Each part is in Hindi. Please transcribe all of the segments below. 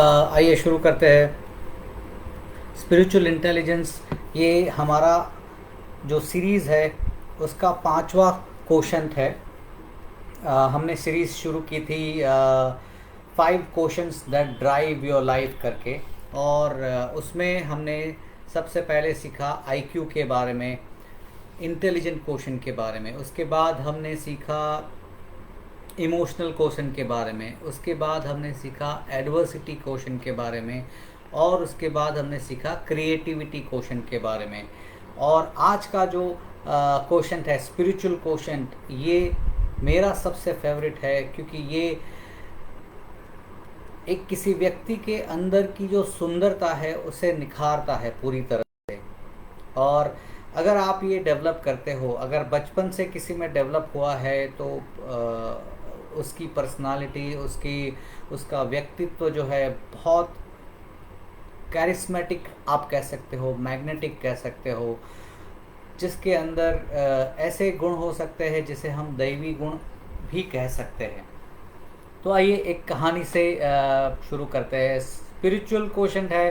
आइए शुरू करते हैं। स्पिरिचुअल इंटेलिजेंस, ये हमारा जो सीरीज़ है उसका पांचवा क्वेश्चन है। हमने सीरीज़ शुरू की थी 5 questions that drive your life करके, और उसमें हमने सबसे पहले सीखा आईक्यू के बारे में, इंटेलिजेंट क्वेश्चन के बारे में। उसके बाद हमने सीखा इमोशनल क्वेश्चन के बारे में। उसके बाद हमने सीखा एडवर्सिटी क्वेश्चन के बारे में। और उसके बाद हमने सीखा क्रिएटिविटी क्वेश्चन के बारे में। और आज का जो क्वेश्चन है स्पिरिचुअल क्वेश्चन, ये मेरा सबसे फेवरेट है, क्योंकि ये एक किसी व्यक्ति के अंदर की जो सुंदरता है उसे निखारता है पूरी तरह से। और अगर आप ये डेवलप करते हो, अगर बचपन से किसी में डेवलप हुआ है, तो उसकी पर्सनालिटी, उसका व्यक्तित्व जो है बहुत कैरिस्मेटिक आप कह सकते हो, मैग्नेटिक कह सकते हो, जिसके अंदर ऐसे गुण हो सकते हैं जिसे हम दैवी गुण भी कह सकते हैं। तो आइए एक कहानी से शुरू करते हैं। स्पिरिचुअल क्वेश्चन है,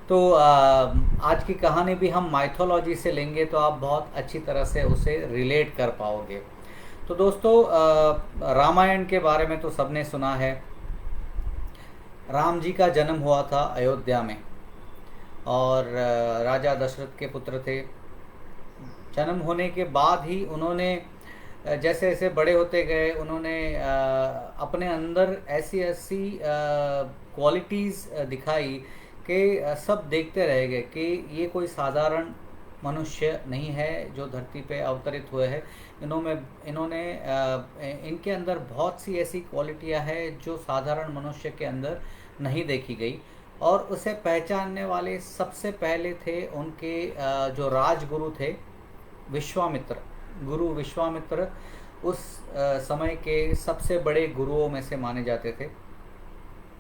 तो आज की कहानी भी हम माइथोलॉजी से लेंगे, तो आप बहुत अच्छी तरह से उसे रिलेट कर पाओगे। तो दोस्तों, रामायण के बारे में तो सबने सुना है। राम जी का जन्म हुआ था अयोध्या में, और राजा दशरथ के पुत्र थे। जन्म होने के बाद ही उन्होंने जैसे जैसे बड़े होते गए, उन्होंने अपने अंदर ऐसी ऐसी क्वालिटीज़ दिखाई कि सब देखते रह गए कि ये कोई साधारण मनुष्य नहीं है जो धरती पे अवतरित हुए हैं। इन्होंने इनके अंदर बहुत सी ऐसी क्वालिटियां हैं जो साधारण मनुष्य के अंदर नहीं देखी गई। और उसे पहचानने वाले सबसे पहले थे उनके जो राजगुरु थे, विश्वामित्र। गुरु विश्वामित्र उस समय के सबसे बड़े गुरुओं में से माने जाते थे।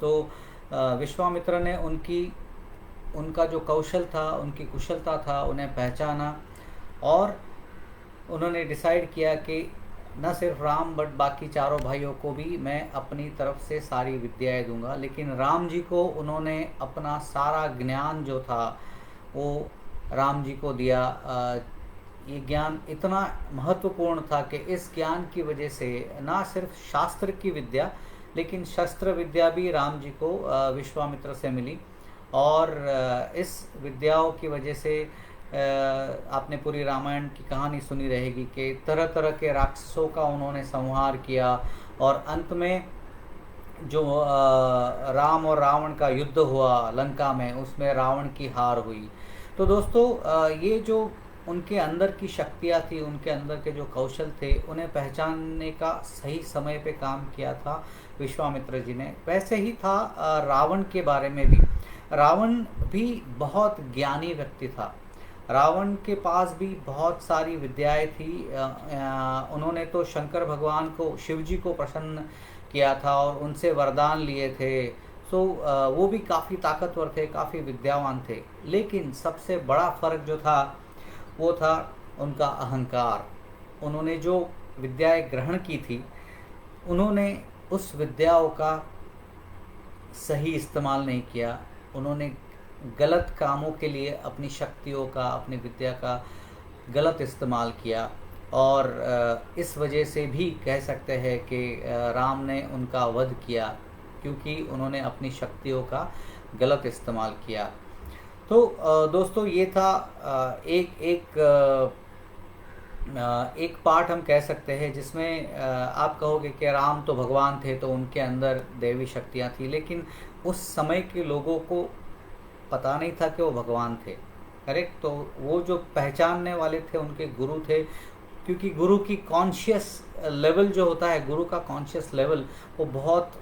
तो विश्वामित्र ने उनका जो कौशल था, उनकी कुशलता था, उन्हें पहचाना। और उन्होंने डिसाइड किया कि न सिर्फ राम बट बाकी चारों भाइयों को भी मैं अपनी तरफ से सारी विद्याएं दूंगा। लेकिन राम जी को उन्होंने अपना सारा ज्ञान जो था वो राम जी को दिया। ये ज्ञान इतना महत्वपूर्ण था कि इस ज्ञान की वजह से ना सिर्फ शास्त्र की विद्या, लेकिन शस्त्र विद्या भी राम जी को विश्वामित्र से मिली। और इस विद्याओं की वजह से आपने पूरी रामायण की कहानी सुनी रहेगी कि तरह तरह के राक्षसों का उन्होंने संहार किया। और अंत में जो राम और रावण का युद्ध हुआ लंका में, उसमें रावण की हार हुई। तो दोस्तों, ये जो उनके अंदर की शक्तियाँ थी, उनके अंदर के जो कौशल थे, उन्हें पहचानने का सही समय पे काम किया था विश्वामित्र जी ने। वैसे ही था रावण के बारे में भी। रावण भी बहुत ज्ञानी व्यक्ति था। रावण के पास भी बहुत सारी विद्याएं थी। उन्होंने तो शंकर भगवान को, शिव जी को प्रसन्न किया था और उनसे वरदान लिए थे। सो वो भी काफ़ी ताकतवर थे, काफ़ी विद्यावान थे। लेकिन सबसे बड़ा फर्क जो था वो था उनका अहंकार। उन्होंने जो विद्याएं ग्रहण की थी, उन्होंने उस विद्याओं का सही इस्तेमाल नहीं किया। उन्होंने गलत कामों के लिए अपनी शक्तियों का, अपनी विद्या का गलत इस्तेमाल किया। और इस वजह से भी कह सकते हैं कि राम ने उनका वध किया, क्योंकि उन्होंने अपनी शक्तियों का गलत इस्तेमाल किया। तो दोस्तों, ये था एक एक एक पार्ट हम कह सकते हैं जिसमें आप कहोगे कि राम तो भगवान थे तो उनके अंदर देवी शक्तियाँ थी, लेकिन उस समय के लोगों को पता नहीं था कि वो भगवान थे। करेक्ट। तो वो जो पहचानने वाले थे उनके गुरु थे, क्योंकि गुरु की कॉन्शियस लेवल जो होता है, गुरु का कॉन्शियस लेवल वो बहुत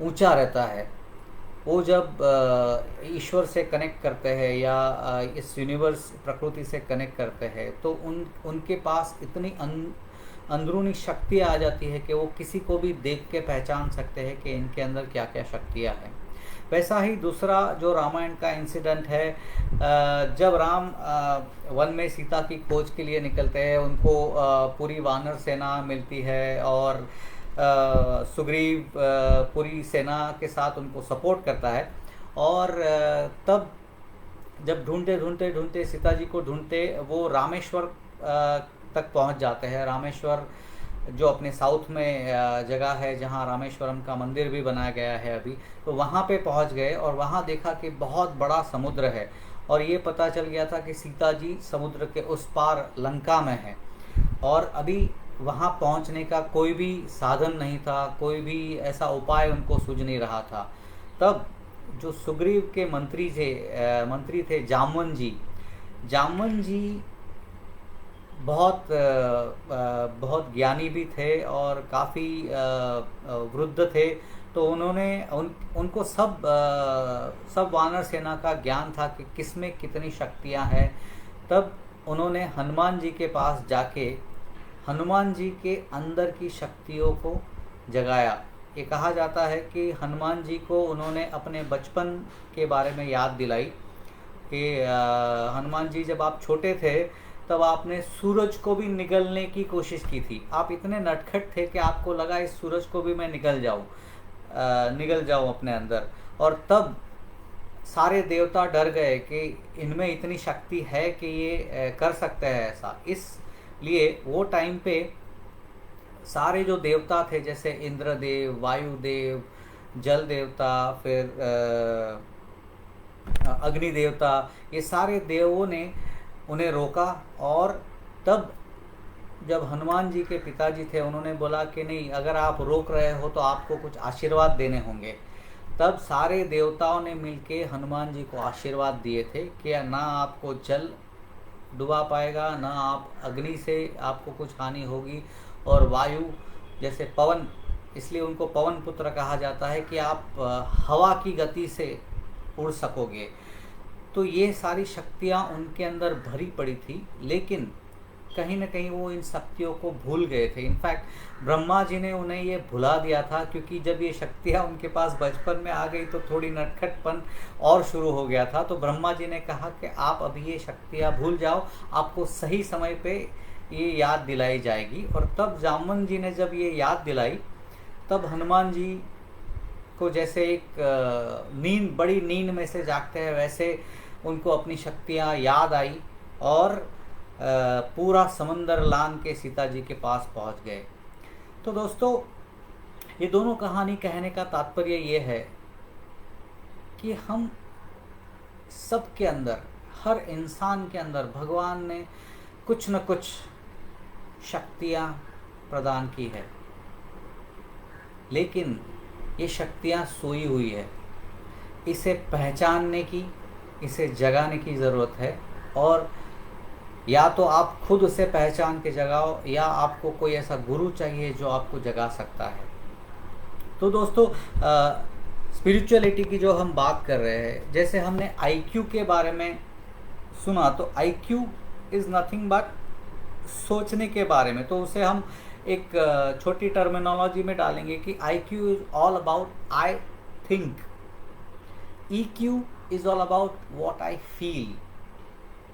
ऊंचा रहता है। वो जब ईश्वर से कनेक्ट करते हैं या इस यूनिवर्स प्रकृति से कनेक्ट करते हैं, तो उनके पास इतनी अंदरूनी शक्ति आ जाती है कि वो किसी को भी देख के पहचान सकते हैं कि इनके अंदर क्या क्या शक्तियाँ हैं। वैसा ही दूसरा जो रामायण का इंसिडेंट है, जब राम वन में सीता की खोज के लिए निकलते हैं, उनको पूरी वानर सेना मिलती है और सुग्रीव पूरी सेना के साथ उनको सपोर्ट करता है। और तब जब ढूंढते ढूंढते ढूंढते सीता जी को ढूंढते वो रामेश्वर तक पहुंच जाते हैं। रामेश्वर जो अपने साउथ में जगह है जहां रामेश्वरम का मंदिर भी बनाया गया है अभी, तो वहां पे पहुंच गए और वहां देखा कि बहुत बड़ा समुद्र है और ये पता चल गया था कि सीता जी समुद्र के उस पार लंका में है और अभी वहां पहुंचने का कोई भी साधन नहीं था, कोई भी ऐसा उपाय उनको सूझ नहीं रहा था। तब जो सुग्रीव के मंत्री थे जामवन जी बहुत ज्ञानी भी थे और काफ़ी वृद्ध थे। तो उनको सब वानर सेना का ज्ञान था कि किसमें कितनी शक्तियां हैं। तब उन्होंने हनुमान जी के पास जाके हनुमान जी के अंदर की शक्तियों को जगाया। ये कहा जाता है कि हनुमान जी को उन्होंने अपने बचपन के बारे में याद दिलाई कि हनुमान जी जब आप छोटे थे तब आपने सूरज को भी निगलने की कोशिश की थी। आप इतने नटखट थे कि आपको लगा इस सूरज को भी मैं निगल जाऊं अपने अंदर। और तब सारे देवता डर गए कि इनमें इतनी शक्ति है कि ये कर सकते हैं ऐसा। इसलिए वो टाइम पे सारे जो देवता थे जैसे इंद्रदेव, वायुदेव, जल देवता, फिर अग्नि देवता, ये सारे देवों ने उन्हें रोका। और तब जब हनुमान जी के पिताजी थे उन्होंने बोला कि नहीं, अगर आप रोक रहे हो तो आपको कुछ आशीर्वाद देने होंगे। तब सारे देवताओं ने मिलके हनुमान जी को आशीर्वाद दिए थे कि ना आपको जल डुबा पाएगा, ना आप अग्नि से आपको कुछ हानि होगी, और वायु जैसे पवन, इसलिए उनको पवन पुत्र कहा जाता है कि आप हवा की गति से उड़ सकोगे। तो ये सारी शक्तियाँ उनके अंदर भरी पड़ी थी, लेकिन कहीं ना कहीं वो इन शक्तियों को भूल गए थे। इनफैक्ट ब्रह्मा जी ने उन्हें ये भुला दिया था, क्योंकि जब ये शक्तियाँ उनके पास बचपन में आ गई तो थोड़ी नटखटपन और शुरू हो गया था। तो ब्रह्मा जी ने कहा कि आप अभी ये शक्तियाँ भूल जाओ, आपको सही समय पे ये याद दिलाई जाएगी। और तब जामवन जी ने जब ये याद दिलाई, तब हनुमान जी को जैसे एक बड़ी नींद में से जागते हैं वैसे उनको अपनी शक्तियाँ याद आई और पूरा समंदर लांघ के सीता जी के पास पहुंच गए। तो दोस्तों, ये दोनों कहानी कहने का तात्पर्य ये है कि हम सब के अंदर, हर इंसान के अंदर भगवान ने कुछ न कुछ शक्तियाँ प्रदान की है, लेकिन ये शक्तियाँ सोई हुई है। इसे पहचानने की, इसे जगाने की ज़रूरत है। और या तो आप खुद उसे पहचान के जगाओ, या आपको कोई ऐसा गुरु चाहिए जो आपको जगा सकता है। तो दोस्तों, स्पिरिचुअलिटी की जो हम बात कर रहे हैं, जैसे हमने आईक्यू के बारे में सुना, तो आईक्यू इज़ नथिंग बट सोचने के बारे में। तो उसे हम एक छोटी टर्मिनोलॉजी में डालेंगे कि IQ is all about I think, EQ is all about what I feel,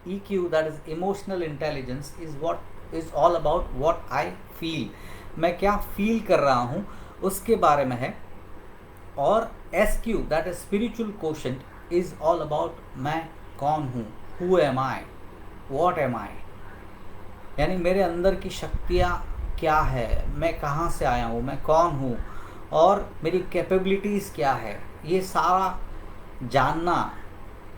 EQ, that is emotional intelligence, is all about what I feel, मैं क्या फील कर रहा हूँ उसके बारे में है। और SQ, that is spiritual quotient, is all about मैं कौन हूँ, who am I, what am I, यानी मेरे अंदर की शक्तियाँ क्या है, मैं कहाँ से आया हूँ, मैं कौन हूँ, और मेरी कैपेबिलिटीज़ क्या है। ये सारा जानना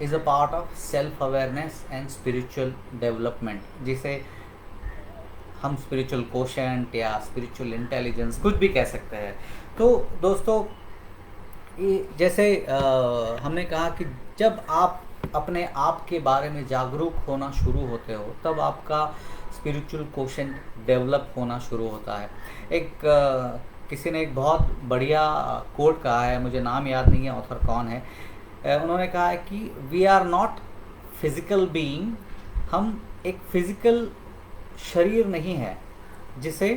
is a part of self awareness and spiritual development, जिसे हम spiritual quotient या spiritual intelligence कुछ भी कह सकते हैं। तो दोस्तों, जैसे हमने कहा कि जब आप अपने आप के बारे में जागरूक होना शुरू होते हो, तब आपका spiritual quotient डेवलप होना शुरू होता है। किसी ने एक बहुत बढ़िया कोट कहा है, मुझे नाम याद नहीं है ऑथर कौन है। उन्होंने कहा है कि we are not physical being, हम एक फिज़िकल शरीर नहीं है जिसे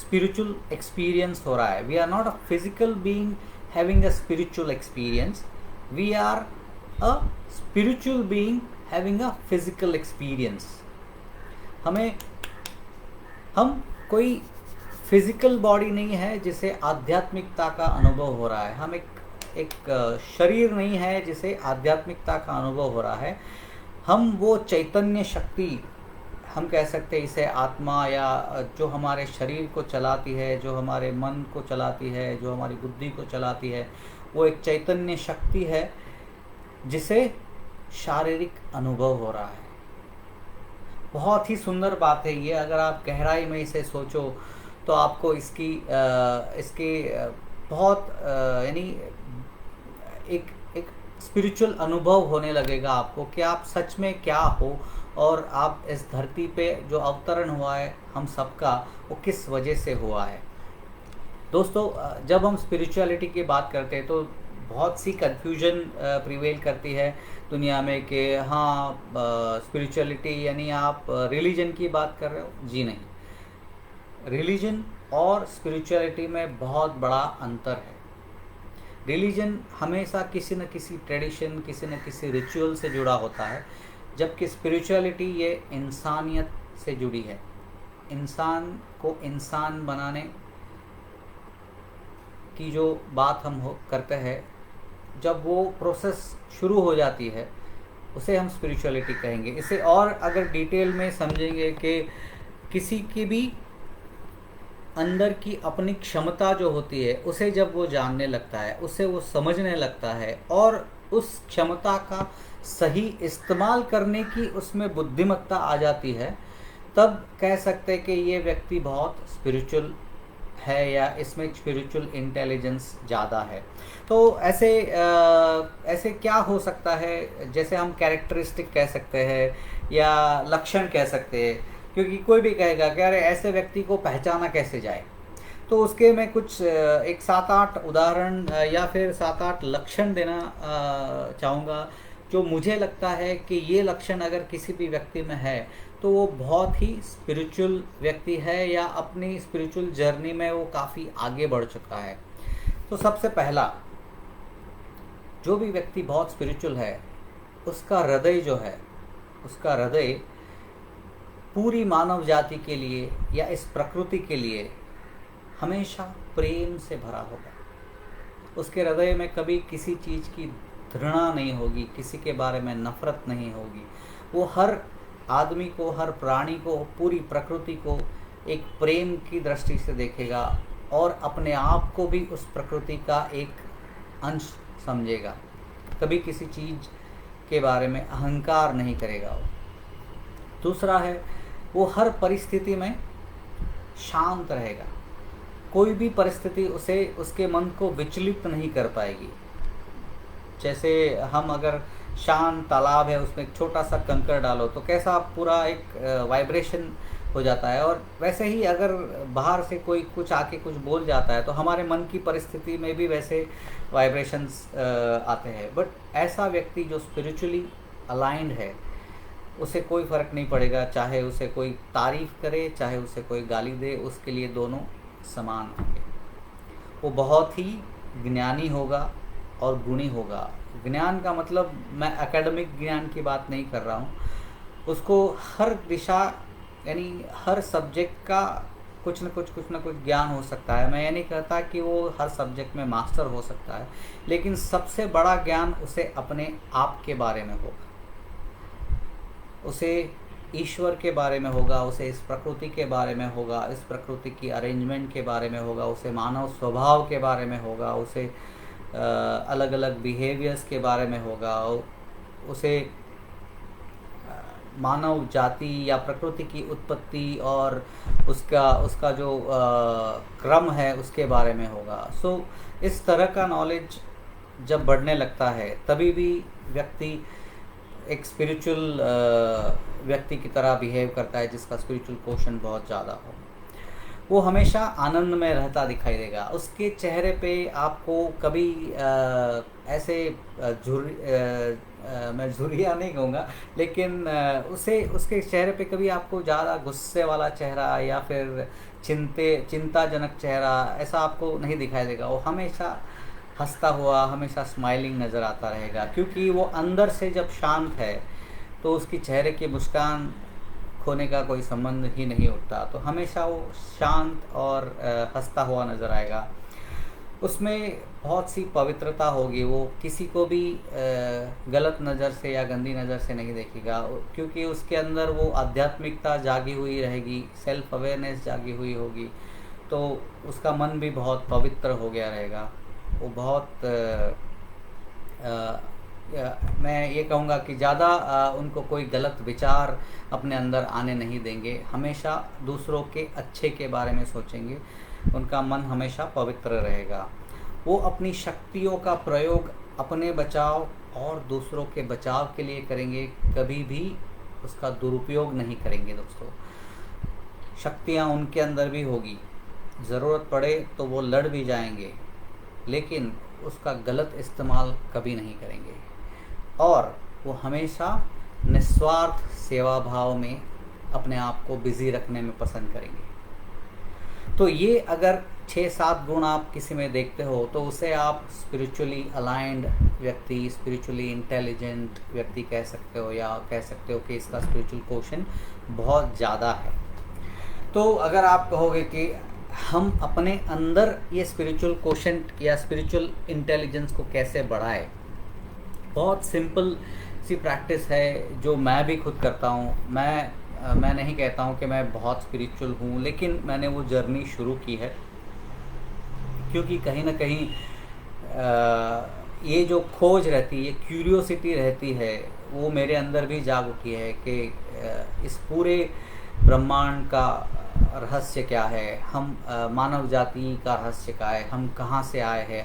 स्पिरिचुअल एक्सपीरियंस हो रहा है। We are not a physical being having a spiritual experience, we are a spiritual being having a physical experience. हम कोई फिज़िकल बॉडी नहीं है जिसे आध्यात्मिकता का अनुभव हो रहा है। हम एक एक शरीर नहीं है जिसे आध्यात्मिकता का अनुभव हो रहा है। हम वो चैतन्य शक्ति, हम कह सकते हैं इसे आत्मा, या जो हमारे शरीर को चलाती है, जो हमारे मन को चलाती है, जो हमारी बुद्धि को चलाती है, वो एक चैतन्य शक्ति है जिसे शारीरिक अनुभव हो रहा है। बहुत ही सुंदर बात है ये। अगर आप गहराई में इसे सोचो तो आपको इसके बहुत यानी एक एक स्पिरिचुअल अनुभव होने लगेगा आपको कि आप सच में क्या हो, और आप इस धरती पे जो अवतरण हुआ है हम सबका, वो किस वजह से हुआ है। दोस्तों, जब हम स्पिरिचुअलिटी की बात करते हैं तो बहुत सी कन्फ्यूजन प्रिवेल करती है दुनिया में कि हाँ, स्पिरिचुअलिटी यानी आप रिलीजन की बात कर रहे हो। जी नहीं, रिलीजन और स्पिरिचुअलिटी में बहुत बड़ा अंतर है। रिलीजन हमेशा किसी न किसी ट्रेडिशन, किसी न किसी रिचुअल से जुड़ा होता है, जबकि स्पिरिचुअलिटी ये इंसानियत से जुड़ी है। इंसान को इंसान बनाने की जो बात हम करते हैं, जब वो प्रोसेस शुरू हो जाती है उसे हम स्पिरिचुअलिटी कहेंगे। इसे और अगर डिटेल में समझेंगे कि किसी की भी अंदर की अपनी क्षमता जो होती है उसे जब वो जानने लगता है, उसे वो समझने लगता है, और उस क्षमता का सही इस्तेमाल करने की उसमें बुद्धिमत्ता आ जाती है, तब कह सकते हैं कि ये व्यक्ति बहुत स्पिरिचुअल है, या इसमें स्पिरिचुअल इंटेलिजेंस ज़्यादा है। तो ऐसे क्या हो सकता है, जैसे हम कैरेक्टरिस्टिक कह सकते हैं या लक्षण कह सकते हैं, क्योंकि कोई भी कहेगा कि अरे ऐसे व्यक्ति को पहचाना कैसे जाए। तो उसके मैं कुछ एक 7-8 उदाहरण या फिर 7-8 लक्षण देना चाहूँगा, जो मुझे लगता है कि ये लक्षण अगर किसी भी व्यक्ति में है तो वो बहुत ही स्पिरिचुअल व्यक्ति है, या अपनी स्पिरिचुअल जर्नी में वो काफ़ी आगे बढ़ चुका है। तो सबसे पहला, जो भी व्यक्ति बहुत स्पिरिचुअल है उसका हृदय जो है, उसका हृदय पूरी मानव जाति के लिए या इस प्रकृति के लिए हमेशा प्रेम से भरा होगा। उसके हृदय में कभी किसी चीज़ की घृणा नहीं होगी, किसी के बारे में नफरत नहीं होगी। वो हर आदमी को, हर प्राणी को, पूरी प्रकृति को एक प्रेम की दृष्टि से देखेगा, और अपने आप को भी उस प्रकृति का एक अंश समझेगा। कभी किसी चीज़ के बारे में अहंकार नहीं करेगा वो। दूसरा है, वो हर परिस्थिति में शांत रहेगा। कोई भी परिस्थिति उसे, उसके मन को विचलित नहीं कर पाएगी। जैसे हम अगर शांत तालाब है, उसमें एक छोटा सा कंकड़ डालो तो कैसा पूरा एक वाइब्रेशन हो जाता है, और वैसे ही अगर बाहर से कोई कुछ आके कुछ बोल जाता है तो हमारे मन की परिस्थिति में भी वैसे वाइब्रेशंस आते हैं। बट ऐसा व्यक्ति जो स्पिरिचुअली अलाइंड है, उसे कोई फ़र्क नहीं पड़ेगा, चाहे उसे कोई तारीफ़ करे, चाहे उसे कोई गाली दे, उसके लिए दोनों समान होंगे। वो बहुत ही ज्ञानी होगा और गुणी होगा। ज्ञान का मतलब मैं एकेडमिक ज्ञान की बात नहीं कर रहा हूँ। उसको हर दिशा यानी हर सब्जेक्ट का कुछ न कुछ ज्ञान हो सकता है। मैं ये नहीं कहता कि वो हर सब्जेक्ट में मास्टर हो सकता है, लेकिन सबसे बड़ा ज्ञान उसे अपने आप के बारे में होगा, उसे ईश्वर के बारे में होगा, उसे इस प्रकृति के बारे में होगा, इस प्रकृति की अरेंजमेंट के बारे में होगा, उसे मानव स्वभाव के बारे में होगा, उसे अलग अलग बिहेवियर्स के बारे में होगा, उसे मानव जाति या प्रकृति की उत्पत्ति और उसका जो क्रम है उसके बारे में होगा। सो इस तरह का नॉलेज जब बढ़ने लगता है तभी भी व्यक्ति एक स्पिरिचुअल व्यक्ति की तरह बिहेव करता है, जिसका स्पिरिचुअल क्वोशंट बहुत ज़्यादा हो। वो हमेशा आनंद में रहता दिखाई देगा। उसके चेहरे पे आपको कभी ऐसे मैं झुर्रिया नहीं कहूँगा, लेकिन उसके चेहरे पे कभी आपको ज़्यादा गुस्से वाला चेहरा या फिर चिंताजनक चेहरा ऐसा आपको नहीं दिखाई देगा। वो हमेशा हंसता हुआ, हमेशा स्माइलिंग नज़र आता रहेगा, क्योंकि वो अंदर से जब शांत है तो उसकी चेहरे की मुस्कान खोने का कोई संबंध ही नहीं उठता। तो हमेशा वो शांत और हंसता हुआ नज़र आएगा। उसमें बहुत सी पवित्रता होगी। वो किसी को भी गलत नज़र से या गंदी नज़र से नहीं देखेगा, क्योंकि उसके अंदर वो आध्यात्मिकता जागी हुई रहेगी, सेल्फ अवेयरनेस जागी हुई होगी। तो उसका मन भी बहुत पवित्र हो गया रहेगा। वो बहुत मैं ये कहूँगा कि ज़्यादा उनको कोई गलत विचार अपने अंदर आने नहीं देंगे, हमेशा दूसरों के अच्छे के बारे में सोचेंगे, उनका मन हमेशा पवित्र रहेगा। वो अपनी शक्तियों का प्रयोग अपने बचाव और दूसरों के बचाव के लिए करेंगे, कभी भी उसका दुरुपयोग नहीं करेंगे। दोस्तों, शक्तियाँ उनके अंदर भी होगी, ज़रूरत पड़े तो वो लड़ भी जाएंगे, लेकिन उसका गलत इस्तेमाल कभी नहीं करेंगे। और वो हमेशा निस्वार्थ सेवा भाव में अपने आप को बिज़ी रखने में पसंद करेंगे। तो ये अगर 6-7 गुण आप किसी में देखते हो तो उसे आप स्पिरिचुअली अलाइंड व्यक्ति, स्पिरिचुअली इंटेलिजेंट व्यक्ति कह सकते हो, या कह सकते हो कि इसका स्पिरिचुअल क्वोशेंट बहुत ज़्यादा है। तो अगर आप कहोगे कि हम अपने अंदर ये स्पिरिचुअल क्वोशेंट या स्पिरिचुअल इंटेलिजेंस को कैसे बढ़ाएं, बहुत सिंपल सी प्रैक्टिस है जो मैं भी खुद करता हूँ। मैं नहीं कहता हूँ कि मैं बहुत स्पिरिचुअल हूँ, लेकिन मैंने वो जर्नी शुरू की है, क्योंकि कहीं ना कहीं ये जो खोज रहती है, ये क्यूरियोसिटी रहती है, वो मेरे अंदर भी जाग उठी है कि इस पूरे ब्रह्मांड का रहस्य क्या है, हम मानव जाति का रहस्य क्या है, हम कहाँ से आए हैं,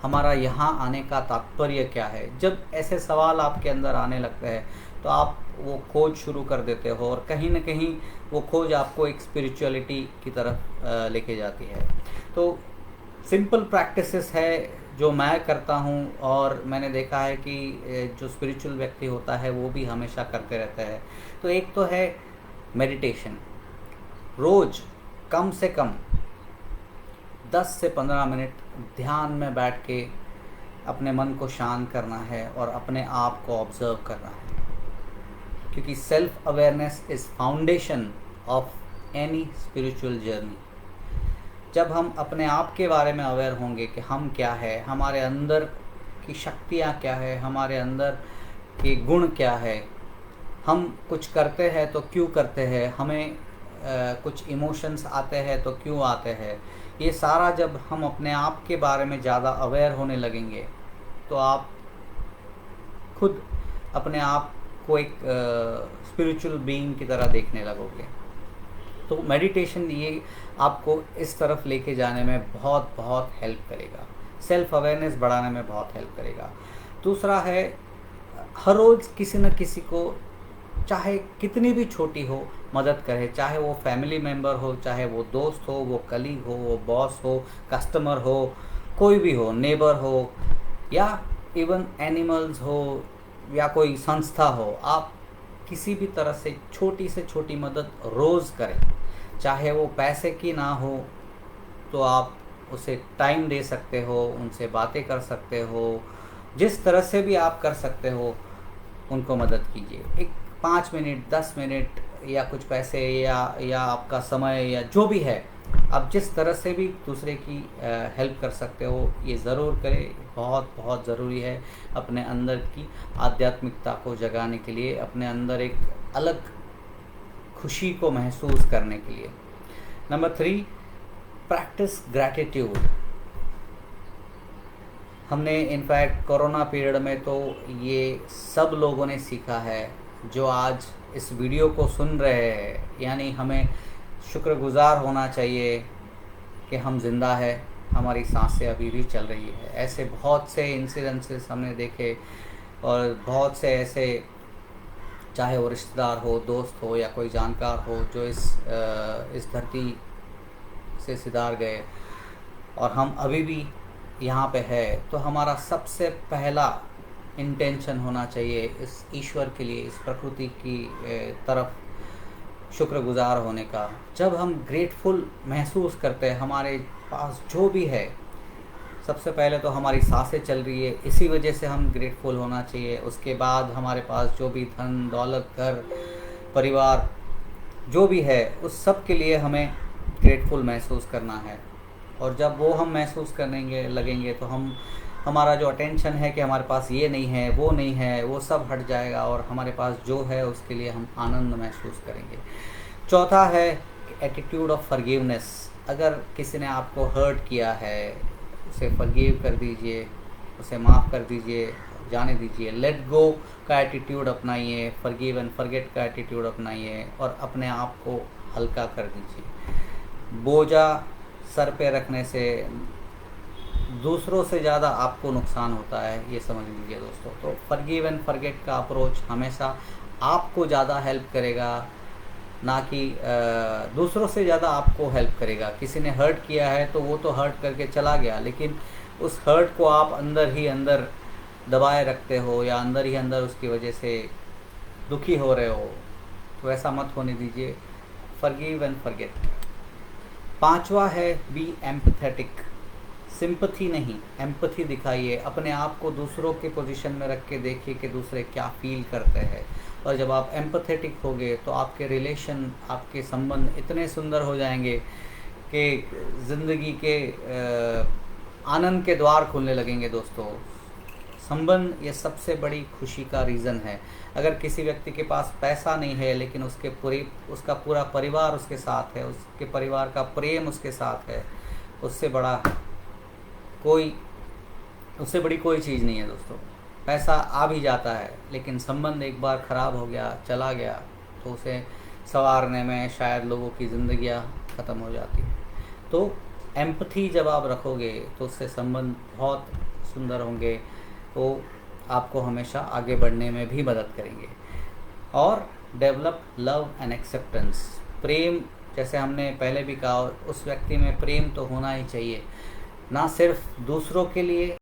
हमारा यहाँ आने का तात्पर्य क्या है। जब ऐसे सवाल आपके अंदर आने लगते हैं तो आप वो खोज शुरू कर देते हो, और कहीं ना कहीं वो खोज आपको एक स्पिरिचुअलिटी की तरफ लेके जाती है। तो सिंपल प्रैक्टिसेस है जो मैं करता हूँ, और मैंने देखा है कि जो स्पिरिचुअल व्यक्ति होता है वो भी हमेशा करते रहता है। तो एक तो है मेडिटेशन। रोज़ कम से कम 10 से 15 मिनट ध्यान में बैठ के अपने मन को शांत करना है और अपने आप को ऑब्जर्व करना है, क्योंकि self awareness is foundation of any spiritual journey. जब हम अपने आप के बारे में अवेयर होंगे कि हम क्या है, हमारे अंदर की शक्तियाँ क्या है, हमारे अंदर के गुण क्या है, हम कुछ करते हैं तो क्यों करते हैं, हमें कुछ इमोशंस आते हैं तो क्यों आते हैं, ये सारा जब हम अपने आप के बारे में ज़्यादा अवेयर होने लगेंगे तो आप खुद अपने आप को एक स्पिरिचुअल बीइंग की तरह देखने लगोगे। तो मेडिटेशन ये आपको इस तरफ लेके जाने में बहुत बहुत हेल्प करेगा, सेल्फ अवेयरनेस बढ़ाने में बहुत हेल्प करेगा। दूसरा है, हर रोज़ किसी न किसी को, चाहे कितनी भी छोटी हो, मदद करे, चाहे वो फैमिली मेम्बर हो, चाहे वो दोस्त हो, वो कलीग हो, वो बॉस हो, कस्टमर हो, कोई भी हो, नेबर हो, या इवन एनिमल्स हो, या कोई संस्था हो। आप किसी भी तरह से छोटी मदद रोज़ करें, चाहे वो पैसे की ना हो तो आप उसे टाइम दे सकते हो, उनसे बातें कर सकते हो, जिस तरह से भी आप कर सकते हो उनको मदद कीजिए। एक 5 मिनट, 10 मिनट, या कुछ पैसे, या आपका समय, या जो भी है, आप जिस तरह से भी दूसरे की हेल्प कर सकते हो ये ज़रूर करें। बहुत बहुत ज़रूरी है अपने अंदर की आध्यात्मिकता को जगाने के लिए, अपने अंदर एक अलग खुशी को महसूस करने के लिए। Number 3, practice gratitude. हमने इनफैक्ट कोरोना पीरियड में तो ये सब लोगों ने सीखा है जो आज इस वीडियो को सुन रहे हैं, यानी हमें शुक्रगुजार होना चाहिए कि हम ज़िंदा है, हमारी सांसें अभी भी चल रही है। ऐसे बहुत से इंसिडेंसेस हमने देखे, और बहुत से ऐसे, चाहे वो रिश्तेदार हो, दोस्त हो, या कोई जानकार हो, जो इस धरती से सिधार गए, और हम अभी भी यहाँ पे है। तो हमारा सबसे पहला इंटेंशन होना चाहिए इस ईश्वर के लिए, इस प्रकृति की तरफ शुक्रगुजार होने का। जब हम ग्रेटफुल महसूस करते हैं हमारे पास जो भी है, सबसे पहले तो हमारी सांसें चल रही है, इसी वजह से हम ग्रेटफुल होना चाहिए। उसके बाद हमारे पास जो भी धन दौलत, घर परिवार जो भी है, उस सब के लिए हमें ग्रेटफुल महसूस करना है। और जब वो हम महसूस करने लगेंगे तो हमारा जो अटेंशन है कि हमारे पास ये नहीं है, वो नहीं है, वो सब हट जाएगा और हमारे पास जो है उसके लिए हम आनंद महसूस करेंगे। चौथा है एटीट्यूड ऑफ फॉरगिवनेस। अगर किसी ने आपको हर्ट किया है, उसे फॉरगिव कर दीजिए, उसे माफ़ कर दीजिए, जाने दीजिए। लेट गो का एटीट्यूड अपनाइए, फॉरगिव एंड फॉरगेट का एटीट्यूड अपनाइए और अपने आप को हल्का कर दीजिए। बोझा सर पे रखने से दूसरों से ज़्यादा आपको नुकसान होता है, ये समझ लीजिए दोस्तों। तो फॉरगिव एंड फॉरगेट का अप्रोच हमेशा आपको ज़्यादा हेल्प करेगा, ना कि दूसरों से ज़्यादा आपको हेल्प करेगा। किसी ने हर्ट किया है तो वो तो हर्ट करके चला गया, लेकिन उस हर्ट को आप अंदर ही अंदर दबाए रखते हो या अंदर ही अंदर उसकी वजह से दुखी हो रहे हो, तो ऐसा मत होने दीजिए। Forgive and forget. पांचवा है बी एम्पथेटिक। सिंपथी नहीं, एम्पथी दिखाइए। अपने आप को दूसरों के पोजीशन में रख के देखिए कि दूसरे क्या फील करते हैं। और जब आप एम्पथेटिक होगे तो आपके रिलेशन, आपके संबंध इतने सुंदर हो जाएंगे कि ज़िंदगी के आनंद के द्वार खुलने लगेंगे दोस्तों। संबंध ये सबसे बड़ी खुशी का रीज़न है। अगर किसी व्यक्ति के पास पैसा नहीं है लेकिन उसका पूरा परिवार उसके साथ है, उसके परिवार का प्रेम उसके साथ है, उससे बड़ी कोई चीज़ नहीं है दोस्तों। पैसा आ भी जाता है लेकिन संबंध एक बार ख़राब हो गया, चला गया, तो उसे संवारने में शायद लोगों की ज़िंदगियाँ ख़त्म हो जाती हैं। तो एम्पथी जब आप रखोगे तो उससे संबंध बहुत सुंदर होंगे, वो आपको हमेशा आगे बढ़ने में भी मदद करेंगे। और डेवलप लव एंड एक्सेप्टेंस। प्रेम, जैसे हमने पहले भी कहा, उस व्यक्ति में प्रेम तो होना ही चाहिए, ना सिर्फ दूसरों के लिए